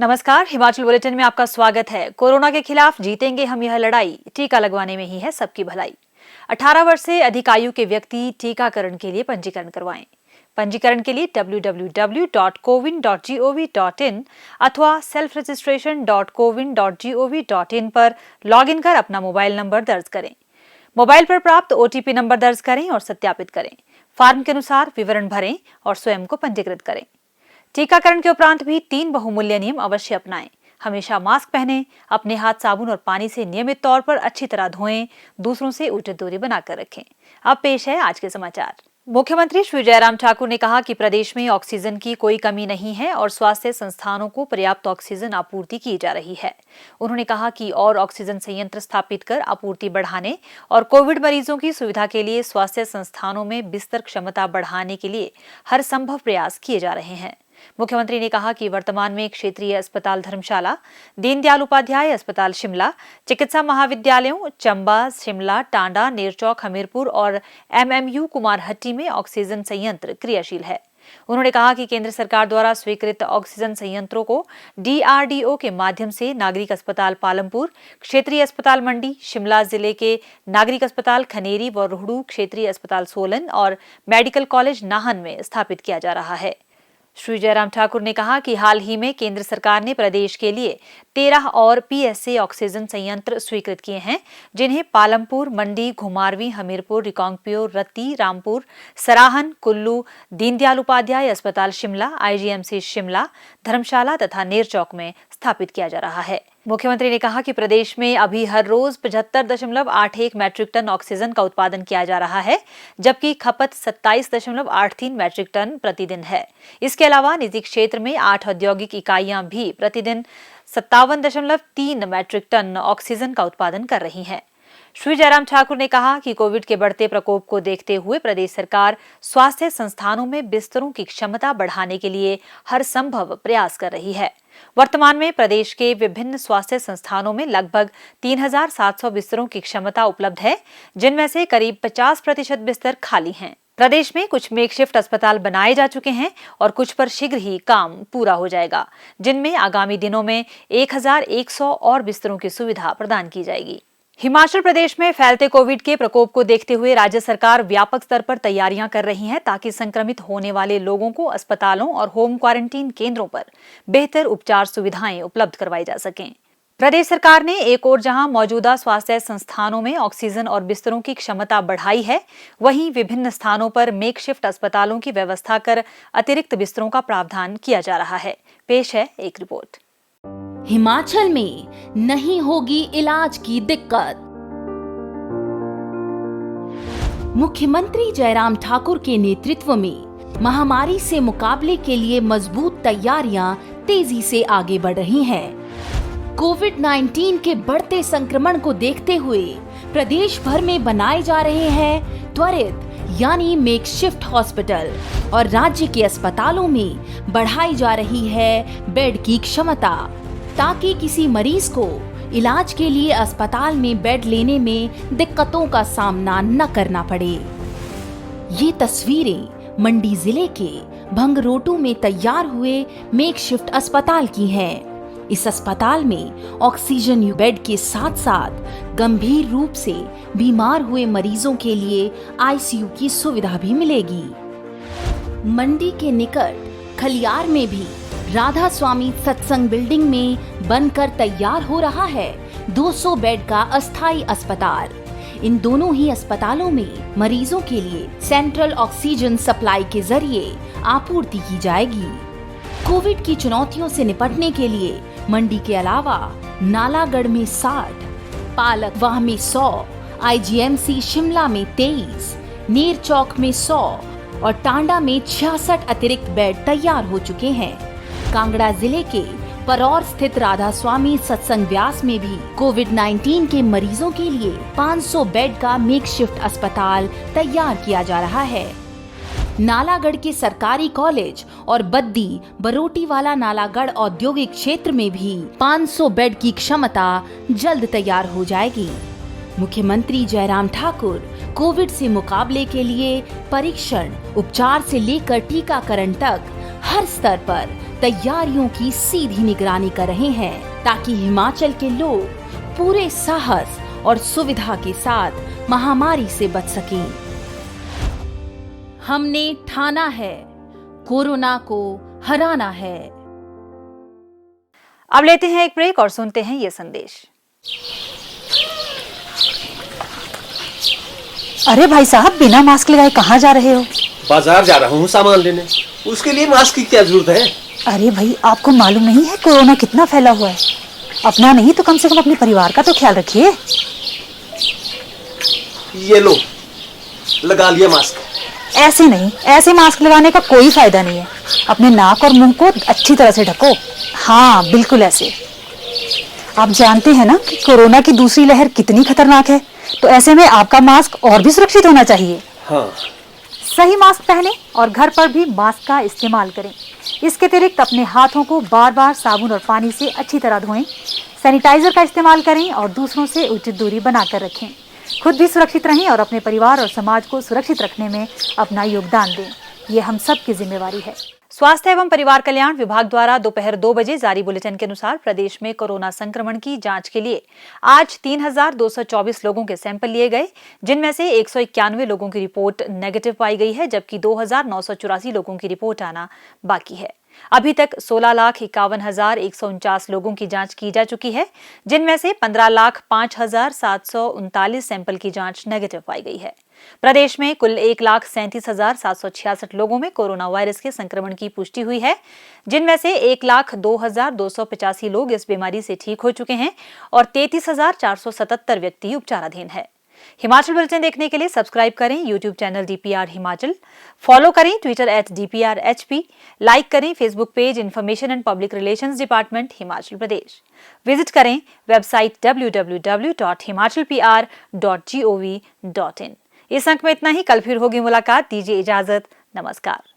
नमस्कार, हिमाचल बुलेटिन में आपका स्वागत है। कोरोना के खिलाफ जीतेंगे हम यह लड़ाई, टीका लगवाने में ही है सबकी भलाई। 18 वर्ष से अधिक आयु के व्यक्ति टीकाकरण के लिए पंजीकरण करवाएं। पंजीकरण के लिए www.cowin.gov.in अथवा selfregistration.cowin.gov.in पर लॉगिन कर अपना मोबाइल नंबर दर्ज करें। मोबाइल पर प्राप्त OTP नंबर दर्ज करें और सत्यापित करें। फॉर्म के अनुसार विवरण भरें और स्वयं को पंजीकृत करें। टीकाकरण के उपरांत भी 3 बहुमूल्य नियम अवश्य अपनाएं। हमेशा मास्क पहनें, अपने हाथ साबुन और पानी से नियमित तौर पर अच्छी तरह धोएं, दूसरों से उचित दूरी बनाकर रखें। अब पेश है आज के समाचार। मुख्यमंत्री श्री जयराम ठाकुर ने कहा कि प्रदेश में ऑक्सीजन की कोई कमी नहीं है और स्वास्थ्य संस्थानों को पर्याप्त ऑक्सीजन आपूर्ति की जा रही है। उन्होंने कहा कि और ऑक्सीजन संयंत्र स्थापित कर आपूर्ति बढ़ाने और कोविड मरीजों की सुविधा के लिए स्वास्थ्य संस्थानों में बिस्तर क्षमता बढ़ाने के लिए हर संभव प्रयास किए जा रहे हैं। मुख्यमंत्री ने कहा कि वर्तमान में क्षेत्रीय अस्पताल धर्मशाला, दीनदयाल उपाध्याय अस्पताल शिमला, चिकित्सा महाविद्यालयों चंबा, शिमला, टांडा, नेरचौक, हमीरपुर और MMU कुमारहट्टी में ऑक्सीजन संयंत्र क्रियाशील है। उन्होंने कहा कि केंद्र सरकार द्वारा स्वीकृत ऑक्सीजन संयंत्रों को DRDO के माध्यम से नागरिक अस्पताल पालमपुर, क्षेत्रीय अस्पताल मंडी, शिमला जिले के नागरिक अस्पताल खनेरी व रोहडू, क्षेत्रीय अस्पताल सोलन और मेडिकल कॉलेज नाहन में स्थापित किया जा रहा है। श्री जयराम ठाकुर ने कहा कि हाल ही में केंद्र सरकार ने प्रदेश के लिए 13 और PSA ऑक्सीजन संयंत्र स्वीकृत किए हैं, जिन्हें पालमपुर, मंडी, घुमारवीं, हमीरपुर, रिकांगपिओ, रत्ती, रामपुर, सराहन, कुल्लू, दीनदयाल उपाध्याय अस्पताल शिमला, IGMC शिमला, धर्मशाला तथा नेरचौक में स्थापित किया जा रहा है। मुख्यमंत्री ने कहा कि प्रदेश में अभी हर रोज 75.81 मैट्रिक टन ऑक्सीजन का उत्पादन किया जा रहा है, जबकि खपत 27.83 मैट्रिक टन प्रतिदिन है। इसके अलावा निजी क्षेत्र में 8 औद्योगिक इकाइयां भी प्रतिदिन 57.3 मैट्रिक टन ऑक्सीजन का उत्पादन कर रही हैं। श्री जयराम ठाकुर ने कहा कि कोविड के बढ़ते प्रकोप को देखते हुए प्रदेश सरकार स्वास्थ्य संस्थानों में बिस्तरों की क्षमता बढ़ाने के लिए हर संभव प्रयास कर रही है। वर्तमान में प्रदेश के विभिन्न स्वास्थ्य संस्थानों में लगभग 3700 बिस्तरों की क्षमता उपलब्ध है, जिनमें से करीब 50% बिस्तर खाली हैं। प्रदेश में कुछ मेकशिफ्ट अस्पताल बनाए जा चुके हैं और कुछ पर शीघ्र ही काम पूरा हो जाएगा, जिनमें आगामी दिनों में 1100 और बिस्तरों की सुविधा प्रदान की जाएगी। हिमाचल प्रदेश में फैलते कोविड के प्रकोप को देखते हुए राज्य सरकार व्यापक स्तर पर तैयारियां कर रही है, ताकि संक्रमित होने वाले लोगों को अस्पतालों और होम क्वारंटीन केंद्रों पर बेहतर उपचार सुविधाएं उपलब्ध करवाई जा सकें। प्रदेश सरकार ने एक ओर जहां मौजूदा स्वास्थ्य संस्थानों में ऑक्सीजन और बिस्तरों की क्षमता बढ़ाई है, वहीं विभिन्न स्थानों पर मेकशिफ्ट अस्पतालों की व्यवस्था कर अतिरिक्त बिस्तरों का प्रावधान किया जा रहा है। पेश है एक रिपोर्ट। हिमाचल में नहीं होगी इलाज की दिक्कत। मुख्यमंत्री जयराम ठाकुर के नेतृत्व में महामारी से मुकाबले के लिए मजबूत तैयारियां तेजी से आगे बढ़ रही हैं। कोविड-19 के बढ़ते संक्रमण को देखते हुए प्रदेश भर में बनाए जा रहे हैं त्वरित यानी मेकशिफ्ट हॉस्पिटल और राज्य के अस्पतालों में बढ़ाई जा रही है बेड की क्षमता, ताकि किसी मरीज को इलाज के लिए अस्पताल में बेड लेने में दिक्कतों का सामना न करना पड़े। ये तस्वीरें मंडी जिले के भंगरोटू में तैयार हुए मेकशिफ्ट अस्पताल की हैं। इस अस्पताल में ऑक्सीजन बेड के साथ साथ गंभीर रूप से बीमार हुए मरीजों के लिए ICU की सुविधा भी मिलेगी। मंडी के निकट खलियार में भी राधा स्वामी सत्संग बिल्डिंग में बनकर तैयार हो रहा है 200 बेड का अस्थायी अस्पताल। इन दोनों ही अस्पतालों में मरीजों के लिए सेंट्रल ऑक्सीजन सप्लाई के जरिए आपूर्ति की जाएगी। कोविड की चुनौतियों से निपटने के लिए मंडी के अलावा नालागढ़ में 60, पालकवाह में 100, IGMC शिमला में 23, नेरचौक में 100 और टांडा में 66 अतिरिक्त बेड तैयार हो चुके हैं। कांगड़ा जिले के परौर स्थित राधा स्वामी सत्संग व्यास में भी कोविड-19 के मरीजों के लिए 500 बेड का मेकशिफ्ट अस्पताल तैयार किया जा रहा है। नालागढ़ के सरकारी कॉलेज और बद्दी बरोटीवाला नालागढ़ औद्योगिक क्षेत्र में भी 500 बेड की क्षमता जल्द तैयार हो जाएगी। मुख्यमंत्री जयराम ठाकुर कोविड से मुकाबले के लिए परीक्षण, उपचार से लेकर टीकाकरण तक हर स्तर पर तैयारियों की सीधी निगरानी कर रहे हैं ताकि हिमाचल के लोग पूरे साहस और सुविधा के साथ महामारी से बच सकें। हमने ठाना है, कोरोना को हराना है। अब लेते हैं एक ब्रेक और सुनते हैं ये संदेश। अरे भाई साहब, बिना मास्क लगाए कहाँ जा रहे हो? बाजार जा रहा हूँ सामान लेने। उसके लिए मास्क की क्या जरूरत है? अरे भाई, आपको मालूम नहीं है कोरोना कितना फैला हुआ है? अपना नहीं तो कम से कम अपने परिवार का तो ख्याल रखिए। ये लो, लगा लिया मास्क। ऐसे नहीं, ऐसे मास्क लगाने का कोई फायदा नहीं है। अपने नाक और मुंह को अच्छी तरह से ढको। हाँ, बिल्कुल ऐसे। आप जानते हैं ना कि कोरोना की दूसरी लहर कितनी खतरनाक है, तो ऐसे में आपका मास्क और भी सुरक्षित होना चाहिए। हाँ। सही मास्क पहने और घर पर भी मास्क का इस्तेमाल करें। इसके अतिरिक्त अपने हाथों को बार बार साबुन और पानी से अच्छी तरह धोएं। सैनिटाइजर का इस्तेमाल करें और दूसरों से उचित दूरी बनाकर रखें। खुद भी सुरक्षित रहें और अपने परिवार और समाज को सुरक्षित रखने में अपना योगदान दें। ये हम सब की जिम्मेवारी है। स्वास्थ्य एवं परिवार कल्याण विभाग द्वारा दोपहर 2 बजे जारी बुलेटिन के अनुसार प्रदेश में कोरोना संक्रमण की जांच के लिए आज 3,224 लोगों के सैंपल लिए गए, जिनमें से 191 लोगों की रिपोर्ट नेगेटिव पाई गई है, जबकि 2,984 लोगों की रिपोर्ट आना बाकी है। अभी तक 16,51,149 लोगों की जांच की जा चुकी है, जिनमें से 15,05,739 सैंपल की जांच नेगेटिव पाई गई है। प्रदेश में कुल 1,37,766 लोगों में कोरोना वायरस के संक्रमण की पुष्टि हुई है, जिनमें से 1,02,285 लोग इस बीमारी से ठीक हो चुके हैं और 33,477 व्यक्ति उपचाराधीन है। हिमाचल बुलेटिन देखने के लिए सब्सक्राइब करें YouTube channel DPR Himachal, follow करें ट्विटर @DPRHP, लाइक करें Facebook page information and public relations department Himachal Pradesh, visit करें वेबसाइट www.himachalpr.gov.in। इस अंक में इतना ही। कल फिर होगी मुलाकात। दीजिए इजाजत। नमस्कार।